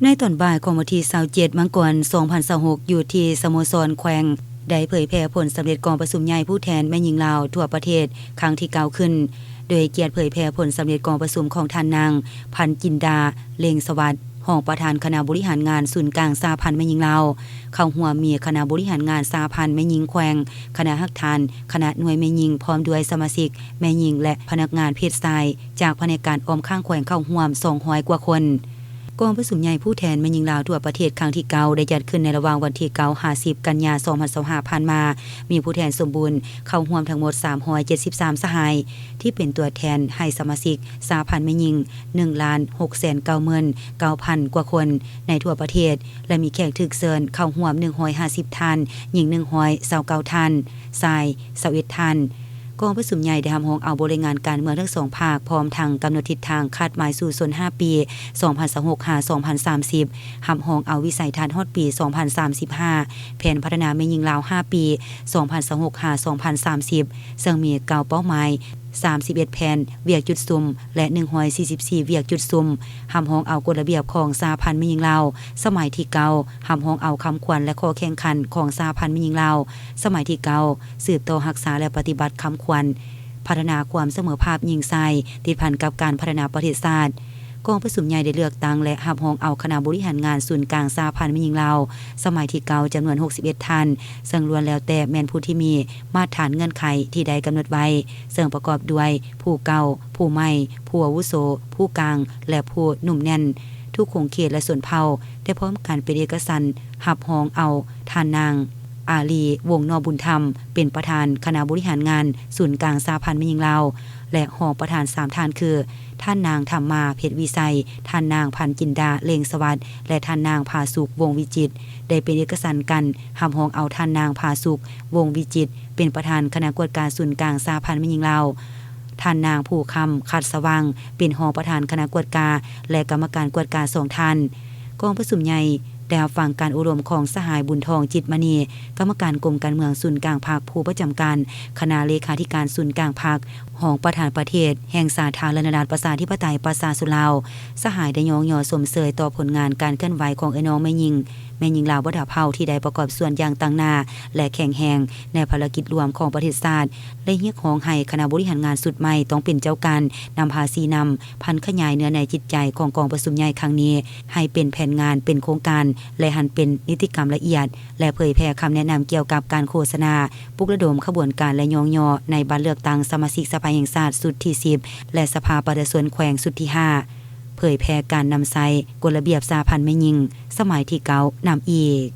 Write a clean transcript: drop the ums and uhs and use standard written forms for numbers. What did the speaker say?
ในตอนบ่ายของวันที่27มังกร2026อยู่ที่สโมสรแขวงได้เผยแพร่ผลสำเร็จกองประชุมใหญ่ผู้แทนแม่หญิงลาวทั่วประเทศครั้งที่9ขึ้นโดยเกียรติเผยแพร่ผลสำเร็จกองประชุมของท่านนางพันจินดาเลงสวัสดิ์รองประธานคณะบริหารงานศูนย์กลางสหพันธ์แม่หญิงลาวเข้าร่วมมีคณะบริหารงานสหพันธ์แม่หญิงแขวงคณะฮักทานคณะหน่วยแม่หญิงพร้อมด้วยสมาชิกแม่หญิงและพนักงานเพศชายจากแผนกการออมข้างแขวงเข้าร่วม200กว่าคนกองประชุมใหญ่ผู้แทนแม่หญิงลาวทั่วประเทศครั้งที่9ได้จัดขึ้นในระหว่างวันที่9-50 กันยายน2025ผ่านมามีผู้แทนสมบูรณ์เข้าร่วมทั้งหมด373สหายที่เป็นตัวแทนให้สมาชิกสหพันธ์แม่หญิง 1,699,000 กว่าคนในทั่วประเทศและมีแขกถูกเชิญเข้าร่วม150ท่านหญิง129ท่านชาย21ท่านกองประชุมใหญ่ได้ทำห้องเอาบริงานการเมืองทั้ง2ภาคพร้อมทางกำหนดทิศทางคาดหมายสู่ส่วน5ปี2026-2030ทำห้องเอาวิสัยทัศน์ฮอดปี2035แผนพัฒนาแม่หญิงลาว5ปี2026-2030ซึ่งมี9เป้าหมาย31แผนเวียกจุดซุ่มและ144เวียกจุดซุ่มทำห้องเอากฎระเบียบของสหพันธ์แม่หญิงลาวสมัยที่9ทำห้องเอาคำขวัญและข้อแข่งขันของสหพันธ์แม่หญิงลาวสมัยที่9สืบต่อรักษาและปฏิบัติคำขวัญพัฒนาความเสมอภาคหญิงชายติดพันกับการพัฒนาประเทศชาติกองประชุมใหญ่ได้เลือกตั้งและหับห้องเอาคณะบริหารงานศูนย์กลางสหพันธ์แม่หญิงลาวสมัยที่9จำนวน61ท่านซึ่งล้วนแล้วแต่แม่นผู้ที่มีมาตรฐานเงื่อนไขที่ได้กำหนดไว้ซึ่งประกอบด้วยผู้เก่าผู้ใหม่ผู้อาวุโสผู้กลางและผู้หนุ่มแน่นทุกคงเขตและส่วนเผ่าได้พร้อมกันเป็นเอกสารหับห้องเอาท่านนางอาลีวงนอบุญธรรมเป็นประธานคณะบริหารงานศูนย์กลางสหพันธ์แม่หญิงลาวและรองประธาน3ท่านคือท่านนางธรรมาเพชรวิไสท่านนางพันจินดาเลงสวัสดิ์และท่านนางผาสุกวงวิจิตรได้เป็นเอกสารกันหับห้องเอาท่านนางผาสุกวงวิจิตรเป็นประธานคณะกรรมการศูนย์กลางสหพันธ์แม่หญิงลาวท่านนางผู้คำขัดสว่างเป็นรองประธานคณะกรรมการและกรรมการกรรมการ2ท่านกองประชุมใหญ่ได้ฟังการอบรมของสหายบุญทองจิตมณีกรรมการกรมการเมืองศูนย์กลางภาคผู้ประจำการคณะเลขาธิการศูนย์กลางภาครองประธานประเทศแห่งสาธารณรัฐประชาธิปไตยประชาชนลาวสหายได้ยองยอสมเสยต่อผลงานการเคลื่อนไหวของไอ้น้องแม่หญิงลาวบ่ดาเผาที่ได้ประกอบส่วนอย่างต่างหน้าและแข็งแรงในภารกิจรวมของประเทศชาติและเรียกร้องให้คณะบริหารงานสุดใหม่ต้องเป็นเจ้าการนำภาษีนำพันขยายเนื้อในจิตใจของกองประชุมใหญ่ครั้งนี้ให้เป็นแผนงานเป็นโครงการและหันเป็นนิติกรรมละเอียดและเผยแพร่คำแนะนำเกี่ยวกับการโฆษณาปลุกระดมขบวนการและยองยอในบัตรเลือกตั้งสมาชิกสภาแห่งชาติสุดที่10และสภาประชาชนแขวงสุดที่5เผยแพร่การนำใช้กฎระเบียบสหพันธ์แม่หญิงสมัยที่9นำอีก